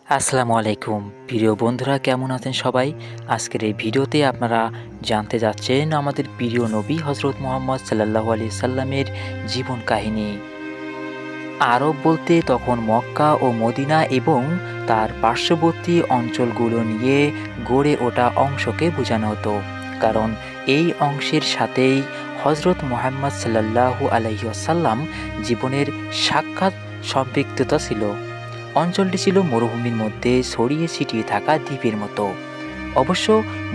আসসালামু আলাইকুম প্রিয় বন্ধুরা, কেমন আছেন সবাই? আজকের এই ভিডিওতে আপনারা জানতে যাচ্ছেন আমাদের প্রিয় নবী হজরত মুহাম্মদ সাল্লাল্লাহু আলাইহি সাল্লামের জীবন কাহিনী। আরব বলতে তখন মক্কা ও মদিনা এবং তার পার্শ্ববর্তী অঞ্চলগুলো নিয়ে গড়ে ওঠা অংশকে বোঝানো হতো, কারণ এই অংশের সাথেই হজরত মুহাম্মদ সাল্লাল্লাহু আলাইহি ওয়াসাল্লাম জীবনের সাক্ষাৎ সম্পৃক্ততা ছিল। অঞ্চলটি ছিল মরুভূমির মধ্যে ছড়িয়ে ছিটিয়ে থাকা দ্বীপের মতো। অবশ্য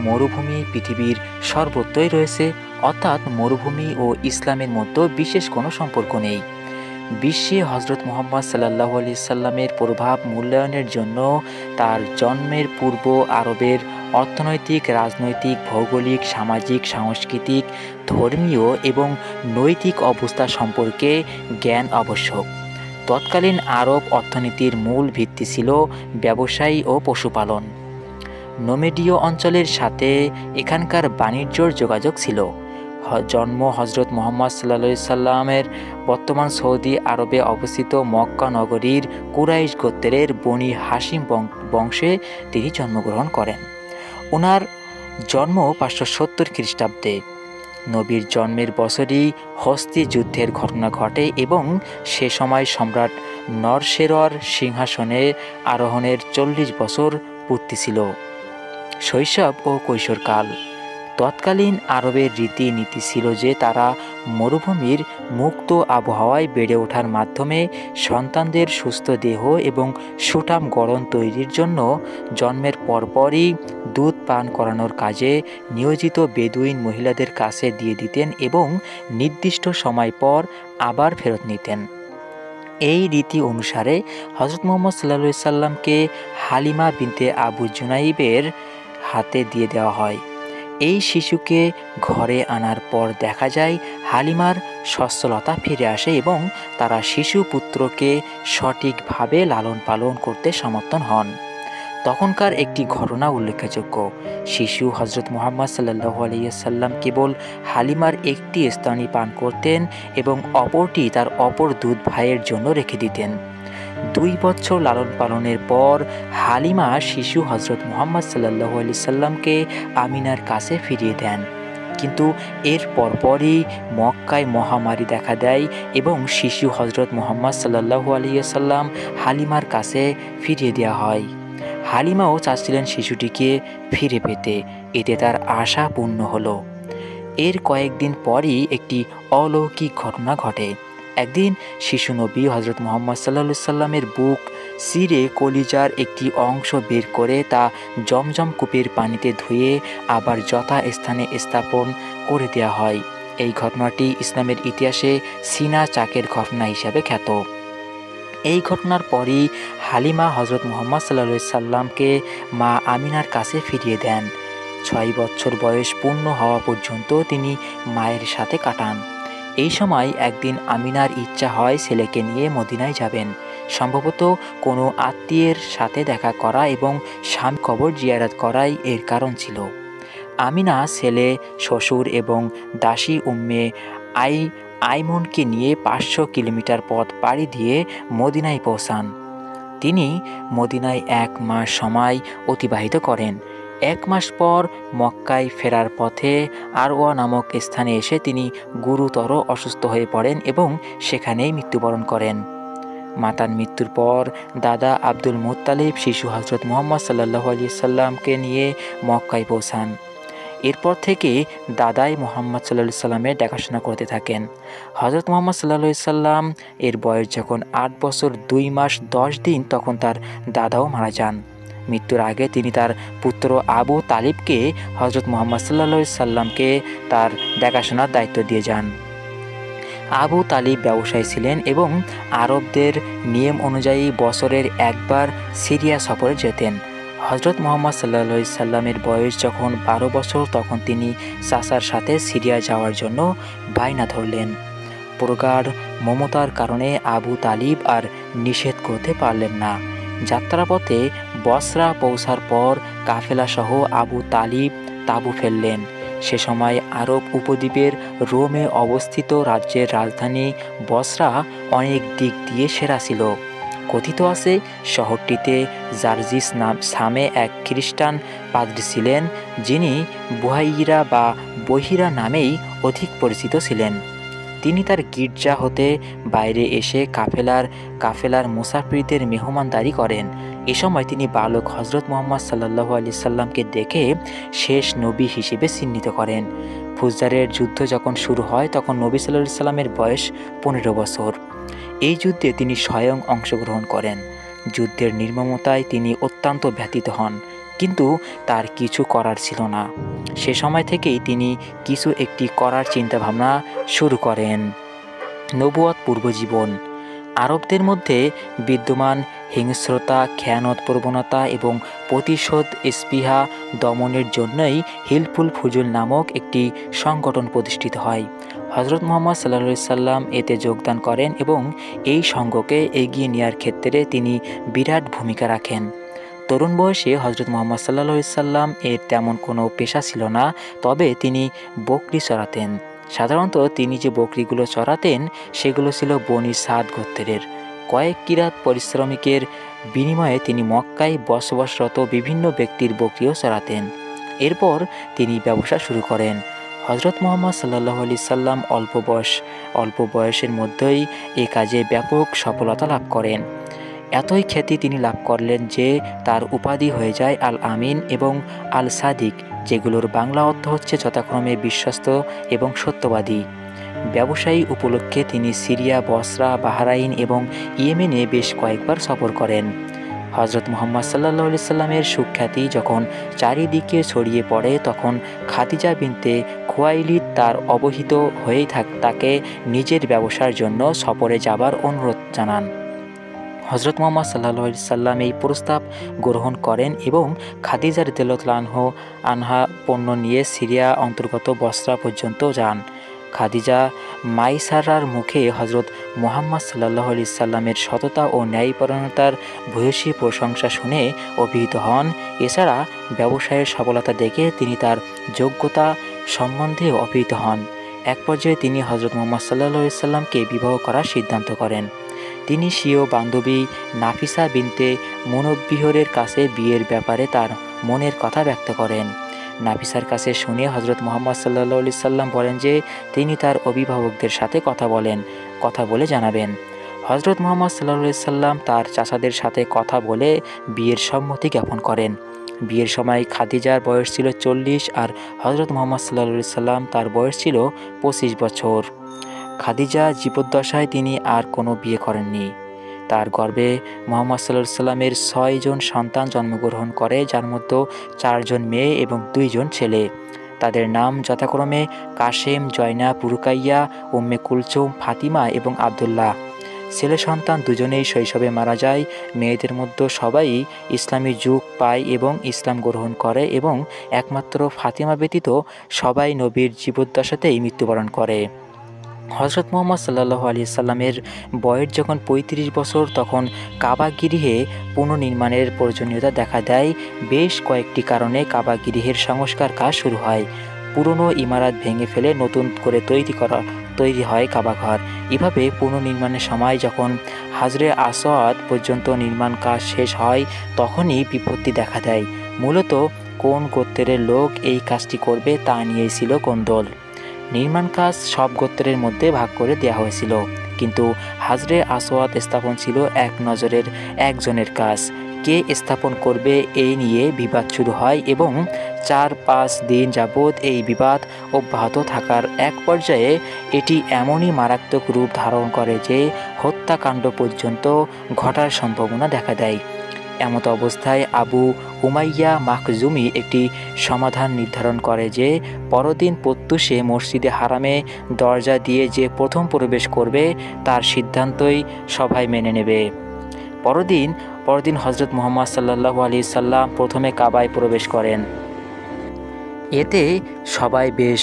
মরুভূমি পৃথিবীর সর্বত্রই রয়েছে, অর্থাৎ মরুভূমি ও ইসলামের মধ্যে বিশেষ কোনো সম্পর্ক নেই। বিশ্বে হজরত মুহাম্মদ সাল্লাল্লাহু আলাইহি সাল্লামের প্রভাব মূল্যায়নের জন্য তার জন্মের পূর্ব আরবের অর্থনৈতিক, রাজনৈতিক, ভৌগোলিক, সামাজিক, সাংস্কৃতিক, ধর্মীয় এবং নৈতিক অবস্থা সম্পর্কে জ্ঞান আবশ্যক। তৎকালীন আরব অর্থনীতির মূল ভিত্তি ছিল ব্যবসায়ী ও পশুপালন। নোমেডীয় অঞ্চলের সাথে এখানকার বাণিজ্যর যোগাযোগ ছিল। জন্ম হজরত মুহাম্মদ সাল্লাল্লাহু আলাইহি সাল্লামের বর্তমান সৌদি আরবে অবস্থিত মক্কা নগরীর কুরাইশ গোত্রের বনি হাশিম বংশে তিনি জন্মগ্রহণ করেন। ওনার জন্ম 570 খ্রিস্টাব্দে। নবীর জন্মের বছরই হস্তি যুদ্ধের ঘটনা ঘটে এবং সে সময় সম্রাট নরসেরর সিংহাসনে আরোহণের 40 বছর পূর্তি ছিল। শৈশব ও কৈশোরকাল। তৎকালীন আরবের রীতিনীতি ছিল যে তারা মরুভূমির মুক্ত আবহাওয়ায় বেড়ে ওঠার মাধ্যমে সন্তানদের সুস্থ দেহ এবং সুঠাম গড়ন তৈরির জন্য জন্মের পরপরই দুধ পান করানোর কাজে নিয়োজিত বেদুইন মহিলাদের কাছে দিয়ে দিতেন এবং নির্দিষ্ট সময় পর আবার ফেরত নিতেন। এই রীতি অনুসারে হজরত মুহাম্মদ সাল্লাল্লাহু আলাইহি সাল্লামকে হালিমা বিনতে আবু জুনাইবের হাতে দিয়ে দেওয়া হয়। এই শিশুকে ঘরে আনার পর দেখা যায় হালিমার সচ্ছলতা ফিরে আসে এবং তারা শিশু পুত্রকে সঠিকভাবে লালন পালন করতে সমর্থন হন। তখনকার একটি ঘটনা উল্লেখযোগ্য। শিশু হজরত মুহাম্মদ সাল্লাল্লাহু আলাইহি সাল্লাম কেবল হালিমার একটি স্তনই পান করতেন এবং অপরটি তার অপর দুধ ভাইয়ের জন্য রেখে দিতেন। 2 বছর লালন পালনের পর হালিমা শিশু হজরত মুহাম্মদ সাল্লাল্লাহু আলাইহি সাল্লামকে আমিনার কাছে ফিরিয়ে দেন। কিন্তু এর পরপরই মক্কায় মহামারী দেখা দেয় এবং শিশু হজরত মুহাম্মদ সাল্লাল্লাহু আলাইহি সাল্লাম হালিমার কাছে ফিরিয়ে দেওয়া হয়। হালিমাও চাচ্ছিলেন শিশুটিকে ফিরে পেতে, এতে তার আশা পূর্ণ হলো। এর কয়েকদিন পরই একটি অলৌকিক ঘটনা ঘটে। একদিন শিশু নবী হজরত মুহাম্মদ সাল্লাল্লাহু আলাইহি সাল্লামের বুক চিরে কলিজার একটি অংশ বের করে তা জমজম কূপের পানিতে ধুয়ে আবার যথাস্থানে স্থাপন করে দেওয়া হয়। এই ঘটনাটি ইসলামের ইতিহাসে সিনা চাকের ঘটনা হিসাবে খ্যাত। এই ঘটনার পরই হালিমা হজরত মুহাম্মদ সাল্লাল্লাহু আলাইহি সাল্লামকে মা আমিনার কাছে ফিরিয়ে দেন। 6 বছর বয়স পূর্ণ হওয়া পর্যন্ত তিনি মায়ের সাথে কাটান। এই সময় একদিন আমিনার ইচ্ছা হয় ছেলেকে নিয়ে মদিনায় যাবেন, সম্ভবত কোনো আত্মীয়ের সাথে দেখা করা এবং স্বামী কবর জিয়ারত করাই এর কারণ ছিল। আমিনা ছেলে, শ্বশুর এবং দাসী উম্মে আইমনকে নিয়ে 500 কিলোমিটার পথ পাড়ি দিয়ে মদিনায় পৌঁছান। তিনি মদিনায় 1 মাস সময় অতিবাহিত করেন। 1 মাস পর মক্কায় ফেরার পথে আরওয়া নামক স্থানে এসে তিনি গুরুতর অসুস্থ হয়ে পড়েন এবং সেখানেই মৃত্যুবরণ করেন। মাতার মৃত্যুর পর দাদা আব্দুল মুত্তালিব শিশু হজরত মুহাম্মদ সাল্লাল্লাহু আলাইহি সাল্লামকে নিয়ে মক্কায় পৌঁছান। এরপর থেকে দাদাই মুহাম্মদ সাল্লাল্লাহু আলাইহি সাল্লামের দেখাশোনা করতে থাকেন। হজরত মুহাম্মদ সাল্লাল্লাহু আলাইহি সাল্লাম এর বয়স যখন 8 বছর 2 মাস 10 দিন, তখন তার দাদাও মারা যান। মৃত্যুর আগে তিনি তার পুত্র আবু তালিবকে হজরত মুহাম্মদ সাল্লাল্লাহু আলাইহি সাল্লামকে তার দেখাশোনার দায়িত্ব দিয়ে যান। আবু তালিব ব্যবসায়ী ছিলেন এবং আরবদের নিয়ম অনুযায়ী বছরের একবার সিরিয়া সফরে যেতেন। হজরত মুহাম্মদ সাল্লাল্লাহু আলাইহি সাল্লামের বয়স যখন 12 বছর, তখন তিনি চাচার সাথে সিরিয়া যাওয়ার জন্য বায়না ধরলেন। প্রগাঢ় মমতার কারণে আবু তালিব আর নিষেধ করতে পারলেন না। যাত্রাপথে বসরা পৌঁছার পর কাফেলাসহ আবু তালিব তাঁবু ফেললেন। সে সময় আরব উপদ্বীপের রোমে অবস্থিত রাজ্যের রাজধানী বসরা অনেক দিক দিয়ে সেরা ছিল। কথিত আছে শহরটিতে জার্জিস নামে এক খ্রিস্টান পাদ্রী ছিলেন, যিনি বুহাইরা বা বহিরা নামেই অধিক পরিচিত ছিলেন। তিনি তার গির্জা হতে বাইরে এসে কাফেলার মুসাফিরদের মেহমানদারি করেন। এ সময় তিনি বালক হজরত মুহাম্মদ সাল্লাল্লাহু আলাইহি সাল্লামকে দেখে শেষ নবী হিসেবে চিহ্নিত করেন। ফুজ্জারের যুদ্ধ যখন শুরু হয় তখন নবী সাল্লাল্লাহু আলাইহি সাল্লামের বয়স 15 বছর। এই যুদ্ধে তিনি স্বয়ং অংশগ্রহণ করেন। যুদ্ধের নির্মমতায় তিনি অত্যন্ত ব্যথিত হন, কিন্তু তার কিছু করার ছিল না। সে সময় থেকেই তিনি একটি করার চিন্তাভাবনা শুরু করেন। নবুয়ত পূর্বজীবন। আরবদের মধ্যে বিদ্যমান হিংস্রতা, খেয়ানত প্রবণতা এবং প্রতিশোধ স্পৃহা দমনের জন্যই হিলফুল ফুজুল নামক একটি সংগঠন প্রতিষ্ঠিত হয়। হজরত মুহাম্মদ সাল্লাল্লাহু আলাইহি সাল্লাম এতে যোগদান করেন এবং এই সংঘকে এগিয়ে নেওয়ার ক্ষেত্রে তিনি বিরাট ভূমিকা রাখেন। তরুণ বয়সে হজরত মুহাম্মদ সাল্লাল্লাহু আলাইহি সাল্লাম এর তেমন কোনো পেশা ছিল না, তবে তিনি বকরি চড়াতেন। সাধারণত তিনি যে বকরিগুলো চড়াতেন সেগুলো ছিল বনি সাদ গোত্রের। কয়েক কিরাত পরিশ্রমিকের বিনিময়ে তিনি মক্কায় বসবাসরত বিভিন্ন ব্যক্তির বকরিও চড়াতেন। এরপর তিনি ব্যবসা শুরু করেন। হজরত মুহাম্মদ সাল্লাল্লাহু আলাইহি সাল্লাম অল্প বয়সের মধ্যেই এ কাজে ব্যাপক সফলতা লাভ করেন। এতই খ্যাতি তিনি লাভ করলেন যে তার উপাধি হয়ে যায় আল আমিন এবং আল সাদিক, যেগুলোর বাংলা অর্থ হচ্ছে যথাক্রমে বিশ্বস্ত এবং সত্যবাদী। ব্যবসায়ী উপলক্ষে তিনি সিরিয়া, বসরা, বাহরাইন এবং ইয়েমেনে বেশ কয়েকবার সফর করেন। হজরত মুহাম্মদ সাল্লাল্লাহু আলাইহি সাল্লামের সুখ্যাতি যখন চারিদিকে ছড়িয়ে পড়ে তখন খাদিজা বিনতে খুয়াইলিদ তার অবহিত হয়েই তাকে নিজের ব্যবসার জন্য সফরে যাবার অনুরোধ জানান। হজরত মুহাম্মদ সাল্লাল্লাহু আলাইহি সাল্লাম এই প্রস্তাব গ্রহণ করেন এবং খাদিজা রাদিয়াল্লাহু আনহা পণ্য নিয়ে সিরিয়া অন্তর্গত বসরা পর্যন্ত যান। খাদিজা মাইসারার মুখে হজরত মুহাম্মদ সাল্লাল্লাহু আলাইহি সাল্লামের সততা ও ন্যায়পরায়ণতার ভূয়সী প্রশংসা শুনে অভিভূত হন। এছাড়া ব্যবসায়ের সফলতা দেখে তিনি তার যোগ্যতা সম্বন্ধে অভিভূত হন। এক পর্যায়ে তিনি হজরত মুহাম্মদ সাল্লাল্লাহু আলাইহি সাল্লামকে বিবাহ করার সিদ্ধান্ত করেন। তিনি স্বীয় বান্ধবী নাফিসা বিনতে মুনব্বিহরের কাছে বিয়ের ব্যাপারে তার মনের কথা ব্যক্ত করেন। নাফিসার কাছে শুনে হজরত মুহাম্মদ সাল্লাল্লাহু আলাইহি সাল্লাম বলেন যে তিনি তার অভিভাবকদের সাথে কথা বলে জানাবেন। হজরত মুহাম্মদ সাল্লাল্লাহু আলাইহি সাল্লাম তার চাচাদের সাথে কথা বলে বিয়ের সম্মতি জ্ঞাপন করেন। বিয়ের সময় খাদিজার বয়স ছিল 40 আর হজরত মুহাম্মদ সাল্লাল্লাহু আলাইহি সাল্লাম তার বয়স ছিল 25 বছর। খাদিজা জীবদ্দশায় তিনি আর কোনো বিয়ে করেননি। তার গর্ভে মুহাম্মদ সাল্লাল্লাহু আলাইহি সাল্লামের 6 জন সন্তান জন্মগ্রহণ করে, যার মধ্যে 4 জন মেয়ে এবং 2 জন ছেলে। তাদের নাম যথাক্রমে কাশেম, জয়নাব, রুকাইয়া, উম্মে কুলসুম, ফাতিমা এবং আবদুল্লাহ। ছেলে সন্তান দুজনেই শৈশবে মারা যায়। মেয়েদের মধ্যে সবাই ইসলামী যুগ পায় এবং ইসলাম গ্রহণ করে এবং একমাত্র ফাতিমা ব্যতীত সবাই নবীর জীবদ্দশাতেই মৃত্যুবরণ করে। হজরত মুহাম্মদ সাল্লাল্লাহু আলাইহি সাল্লামের বয়স যখন 35 বছর তখন কাবা গৃহে পুনর্নির্মাণের প্রয়োজনীয়তা দেখা দেয়। বেশ কয়েকটি কারণে কাবা গৃহের সংস্কার কাজ শুরু হয়। পুরনো ইমারত ভেঙে ফেলে নতুন করে তৈরি হয় কাবাঘর। এভাবে পুনর্নির্মাণের সময় যখন হাজরে আসওয়াদ পর্যন্ত নির্মাণ কাজ শেষ হয় তখনই বিপত্তি দেখা দেয়। মূলত কোন গোত্রের লোক এই কাজটি করবে তা নিয়েই ছিল কোন্দল। নির্মাণ কাজ সব গোত্রের মধ্যে ভাগ করে দেওয়া হয়েছিল, কিন্তু হাজরে আসওয়াদ স্থাপন ছিল এক নজরের একজনের কাজ। কে স্থাপন করবে এই নিয়ে বিবাদ শুরু হয় এবং 4-5 দিন যাবৎ এই বিবাদ অব্যাহত থাকার এক পর্যায়ে এটি এমনই মারাত্মক রূপ ধারণ করে যে হত্যাকাণ্ড পর্যন্ত ঘটার সম্ভাবনা দেখা দেয়। এমত অবস্থায় আবু উমাইয়া মাখজুমি একটি সমাধান নির্ধারণ করে যে পরদিন প্রত্যুষে মসজিদে হারামে দরজা দিয়ে যে প্রথম প্রবেশ করবে তার সিদ্ধান্তই সবাই মেনে নেবে। পরদিন হজরত মুহাম্মদ সাল্লাল্লাহু আলাইহি সাল্লাম প্রথমে কাবায় প্রবেশ করেন। এতে সবাই বেশ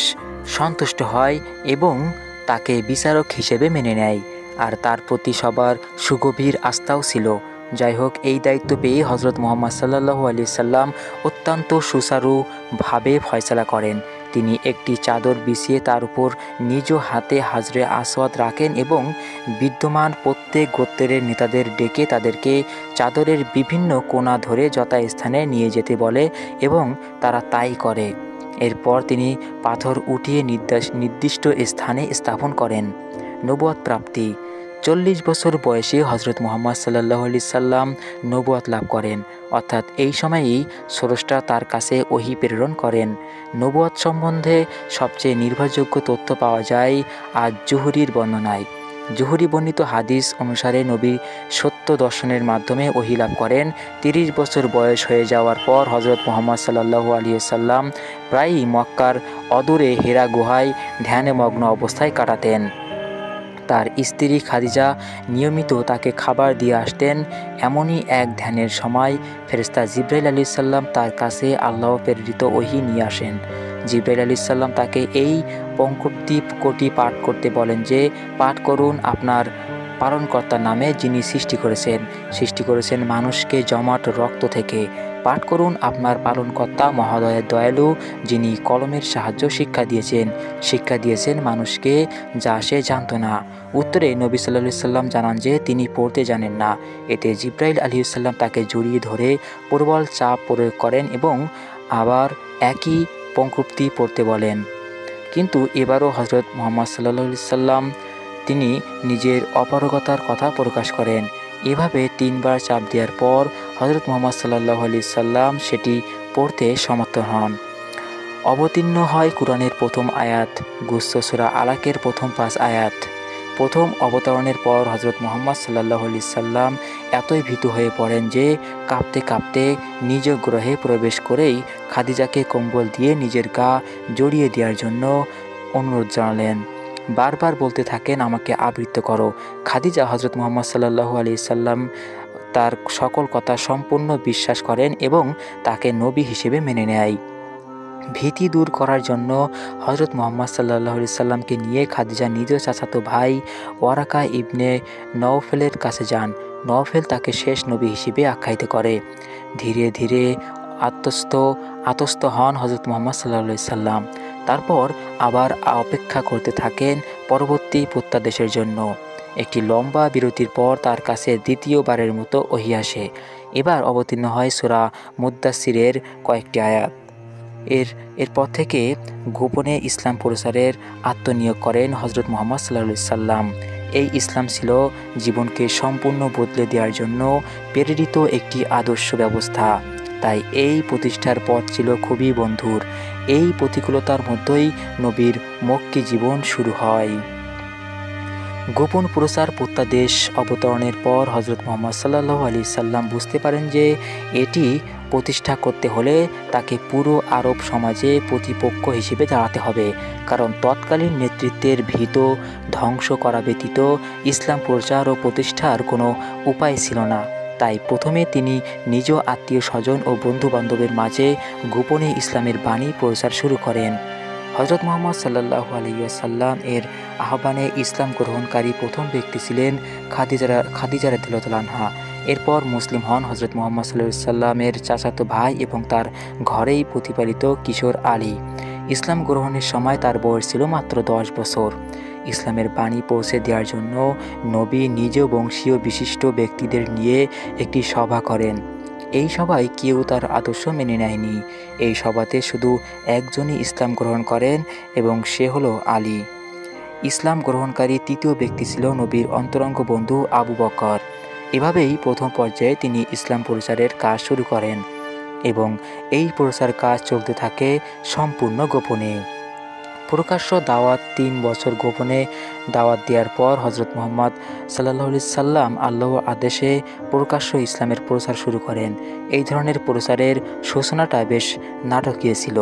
সন্তুষ্ট হয় এবং তাকে বিচারক হিসেবে মেনে নেয়, আর তার প্রতি সবার সুগভীর আস্থাও ছিল। যাই হোক, এই দায়িত্ব পেয়ে হজরত মুহাম্মদ সাল্লাল্লাহু আলাইহি সাল্লাম অত্যন্ত সুচারুভাবে ফয়সালা করেন। তিনি একটি চাদর বিছিয়ে তার উপর নিজ হাতে হাজরে আসওয়াদ রাখেন এবং বিদ্যমান প্রত্যেক গোত্রের নেতাদের ডেকে তাদেরকে চাদরের বিভিন্ন কোণা ধরে যথাস্থানে নিয়ে যেতে বলে এবং তারা তাই করে। এরপর তিনি পাথর উঠিয়ে নির্দিষ্ট স্থানে স্থাপন করেন। নবুয়ত প্রাপ্তি 40 বছর বয়সে হজরত মুহাম্মদ সাল্লাল্লাহু আলাইহি সাল্লাম নবুয়ত লাভ করেন, অর্থাৎ এই সময়েই স্রষ্টা তার কাছে ওহী প্রেরণ করেন। নবুয়ত সম্বন্ধে সবচেয়ে নির্ভরযোগ্য তথ্য পাওয়া যায় আজ-জুহরির বর্ণনায়। জুহরি বর্ণিত হাদিস অনুসারে নবী সত্য দর্শনের মাধ্যমে ওহী লাভ করেন। 30 বছর বয়স হয়ে যাওয়ার পর হজরত মুহাম্মদ সাল্লাল্লাহু আলাইহি সাল্লাম প্রায়ই মক্কার অদূরে হেরা গুহায় ধ্যানে মগ্ন অবস্থায় কাটাতেন। তার স্ত্রী খাদিজা নিয়মিত তাকে খাবার দিয়ে আসতেন। এমনই এক ধ্যানের সময় ফেরেশতা জিবরাইল আলাইহিস সালাম তার কাছে আল্লাহ প্রেরিত ওহী নিয়ে আসেন। জিবরাইল আলাইহিস সালাম তাকে এই পঙ্ক্তিটি পাঠ করতে বলেন যে, পাঠ করুন আপনার পালনকর্তার নামে, যিনি সৃষ্টি করেছেন মানুষকে জমাট রক্ত থেকে। পাঠ করুন আপনার পালনকর্তা মহোদয়ের দয়ালু, যিনি কলমের সাহায্য শিক্ষা দিয়েছেন মানুষকে যা সে জানত না। উত্তরে নবী সাল্লাল্লাহু আলাইহি সাল্লাম জানান যে তিনি পড়তে জানেন না। এতে জিবরাইল আলাইহিস সালাম তাকে জড়িয়ে ধরে প্রবল চাপ প্রয়োগ করেন এবং আবার একই পঙ্ক্তি পড়তে বলেন। কিন্তু এবারও হজরত মুহাম্মদ সাল্লাল্লাহু আলাইহি সাল্লাম তিনি নিজের অপারগতার কথা প্রকাশ করেন। এভাবে 3 বার চাপ দেওয়ার পর হজরত মুহাম্মদ সাল্লাল্লাহু আলাইহি সাল্লাম সেটি পড়তে সমর্থ হন। অবতীর্ণ হয় কুরআনের প্রথম আয়াত, গুচ্ছ সূরা আলাকের প্রথম 5 আয়াত। প্রথম অবতরণের পর হজরত মুহাম্মদ সাল্লাল্লাহু আলাইহি সাল্লাম এতই ভীতু হয়ে পড়েন যে কাঁপতে কাঁপতে নিজ গৃহে প্রবেশ করেই খাদিজাকে কম্বল দিয়ে নিজের গা জড়িয়ে দেওয়ার জন্য অনুরোধ জানালেন। বারবার বলতে থাকেন, আমাকে আবৃত করো। খাদিজা হজরত মুহাম্মদ সাল্লাল্লাহু আলাইহি সাল্লাম তার সকল কথা সম্পূর্ণ বিশ্বাস করেন এবং তাকে নবী হিসেবে মেনে নেয়। ভীতি দূর করার জন্য হজরত মুহাম্মদ সাল্লাল্লাহু আলাইহি সাল্লামকে নিয়ে খাদিজা নিজ চাচাতো ভাই ওয়ারাকা ইবনে নওফেলের কাছে যান। নওফেল তাকে শেষ নবী হিসেবে আখ্যায়িত করে। ধীরে ধীরে আত্মস্থ হন হজরত মুহাম্মদ সাল্লাল্লাহু আলাইহি সাল্লাম। তারপর আবার অপেক্ষা করতে থাকেন পরবর্তী প্রত্যাদেশের জন্য। একটি লম্বা বিরতির পর তার কাছে দ্বিতীয়বারের মতো ওহী আসে। এবার অবতীর্ণ হয় সূরা মুদ্দাসসিরের কয়েকটি আয়াত। এরপর থেকে গোপনে ইসলাম প্রচারের আত্মনিয়োগ করেন হজরত মুহাম্মদ সাল্লাল্লাহু আলাইহি সাল্লাম। এই ইসলাম ছিল জীবনকে সম্পূর্ণ বদলে দেওয়ার জন্য প্রেরিত একটি আদর্শ ব্যবস্থা। তাই এই প্রতিষ্ঠার পথ ছিল খুবই বন্ধুর। এই প্রতিকূলতার মধ্যেই নবীর মক্কি জীবন শুরু হয়। গোপন প্রচার প্রত্যাদেশ অবতরণের পর হজরত মুহাম্মদ সাল্লাল্লাহু আলাইহি সাল্লাম বুঝতে পারেন যে এটি প্রতিষ্ঠা করতে হলে তাকে পুরো আরব সমাজে প্রতিপক্ষ হিসেবে দাঁড়াতে হবে, কারণ তৎকালীন নেতৃত্বের ভীত ধ্বংস করা ব্যতীত ইসলাম প্রচার ও প্রতিষ্ঠার কোনো উপায় ছিল না। তাই প্রথমে তিনি নিজ আত্মীয় স্বজন ও বন্ধু বান্ধবের মাঝে গোপনে ইসলামের বাণী প্রচার শুরু করেন। হজরত মুহাম্মদ সাল্লাল্লাহু আলাইহি ওয়াসাল্লাম এর আহ্বানে ইসলাম গ্রহণকারী প্রথম ব্যক্তি ছিলেন খাদিজা রাদিয়াল্লাহু আনহা। এরপর মুসলিম হন হজরত মুহাম্মদ সাল্লাল্লাহু আলাইহি ওয়াসাল্লামের চাচাতো ভাই এবং তার ঘরেই প্রতিপালিত কিশোর আলী। ইসলাম গ্রহণের সময় তার বয়স ছিল মাত্র 10 বছর। ইসলামের বাণী পৌঁছে দেওয়ার জন্য নবী নিজ বংশীয় বিশিষ্ট ব্যক্তিদের নিয়ে একটি সভা করেন। এই সভায় কেউ তার আদর্শ মেনে নেয়নি। এই সভাতে শুধু একজনই ইসলাম গ্রহণ করেন এবং সে হলো আলী। ইসলাম গ্রহণকারী তৃতীয় ব্যক্তি ছিল নবীর অন্তরঙ্গ বন্ধু আবু বকর। এভাবেই প্রথম পর্যায়ে তিনি ইসলাম প্রচারের কাজ শুরু করেন এবং এই প্রচার কাজ চলতে থাকে সম্পূর্ণ গোপনে। প্রকাশ্য দাওয়াত 3 বছর গোপনে দাওয়াত দেওয়ার পর হজরত মুহাম্মদ সাল্লাল্লাহু আলাইহি সাল্লাম আল্লাহর আদেশে প্রকাশ্য ইসলামের প্রচার শুরু করেন। এই ধরনের প্রচারের সূচনাটা বেশ নাটকীয় ছিল।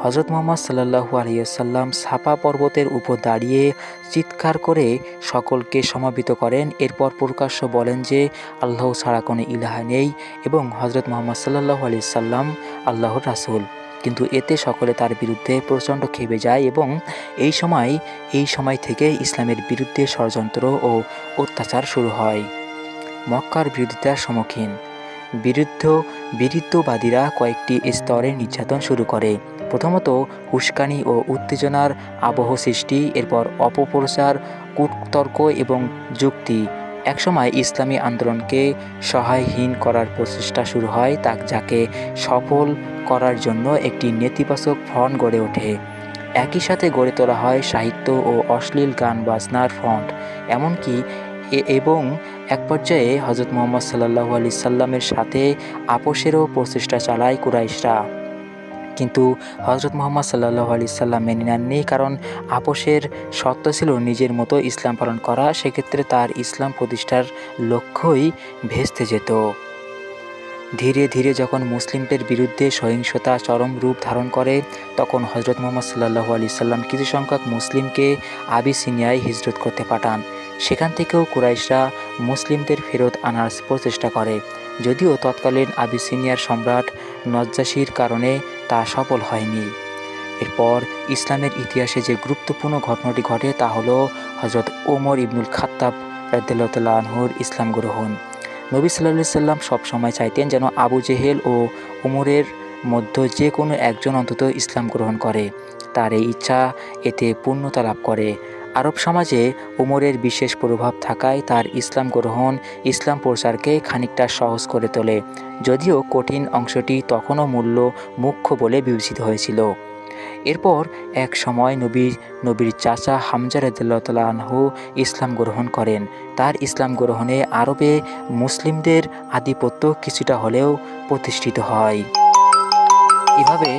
হজরত মুহাম্মদ সাল্লাল্লাহু আলাইহি সাল্লাম সাফা পর্বতের উপর দাঁড়িয়ে চিৎকার করে সকলকে সমাবেত করেন। এরপর প্রকাশ্য বলেন যে আল্লাহ ছাড়া কোনো ইলাহা নেই এবং হজরত মুহাম্মদ সাল্লাল্লাহু আলাইহি সাল্লাম আল্লাহর রাসূল। কিন্তু এতে সকলে তার বিরুদ্ধে প্রচণ্ড ক্ষেপে যায় এবং এই সময় থেকে ইসলামের বিরুদ্ধে ষড়যন্ত্র ও অত্যাচার শুরু হয়। মক্কার বিরোধিতার সম্মুখীন বিরুদ্ধবাদীরা কয়েকটি স্তরে নির্যাতন শুরু করে। প্রথমত উস্কানি ও উত্তেজনার আবহ সৃষ্টি, এরপর অপপ্রচার, কূটতর্ক এবং যুক্তি। একসময় ইসলামী আন্দোলনকে সহায়হীন করার প্রচেষ্টা শুরু হয়, যাকে সফল করার জন্য একটি নেতিবাচক ফ্রন্ট গড়ে ওঠে। একই সাথে গড়ে তোলা হয় সাহিত্য ও অশ্লীল গান বাজনার ফ্রন্ট। এমনকি এবং এক পর্যায়ে হজরত মুহাম্মদ সাল্লাল্লাহু আলাইহি সাল্লামের সাথে আপোষেরও প্রচেষ্টা চালায় কুরাইশরা। কিন্তু হজরত মুহাম্মদ সাল্লাল্লাহু আলাইহি সাল্লাম মেনে নেননি, কারণ আপোষের শর্ত ছিল নিজের মতো ইসলাম পালন করা। সেক্ষেত্রে তার ইসলাম প্রতিষ্ঠার লক্ষ্যই ভেস্তে যেত। ধীরে ধীরে যখন মুসলিমদের বিরুদ্ধে সহিংসতা চরম রূপ ধারণ করে, তখন হজরত মুহাম্মদ সাল্লাল্লাহু আলাইহি সাল্লাম কিছু সংখ্যক মুসলিমকে আবিসিনিয়ায় হিজরত করতে পাঠান। সেখান থেকেও কুরাইশরা মুসলিমদের ফেরত আনার প্রচেষ্টা করে, যদিও তৎকালীন আবিসিনিয়ার সম্রাট নজ্জাশির কারণে তা সফল হয়নি। এরপর ইসলামের ইতিহাসে যে গুরুত্বপূর্ণ ঘটনাটি ঘটে তা হলো হজরত ওমর ইবনুল খাত্তাব রাদিয়াল্লাহু তাআলা আনহুর ইসলাম গ্রহণ। নবী সাল্লাল্লাহু আলাইহি সাল্লাম সবসময় চাইতেন যেন আবু জেহেল ও ওমরের মধ্যে যে কোনো একজন অন্তত ইসলাম গ্রহণ করে। তার এই ইচ্ছা এতে পূর্ণতা লাভ করে। আরব সমাজে ওমরের বিশেষ প্রভাব থাকায় তার ইসলাম গ্রহণ ইসলাম প্রচারকে খানিকটা সহজ করে তোলে, যদিও কঠিন অংশটি তখনও মুখ্য বলে বিবেচিত হয়েছিল। এরপর এক সময় নবীর চাচা হামজা রাদিয়াল্লাহু তাআলা আনহু ইসলাম গ্রহণ করেন। তার ইসলাম গ্রহণে আরবে মুসলিমদের আধিপত্য কিছুটা হলেও প্রতিষ্ঠিত হয়। এভাবে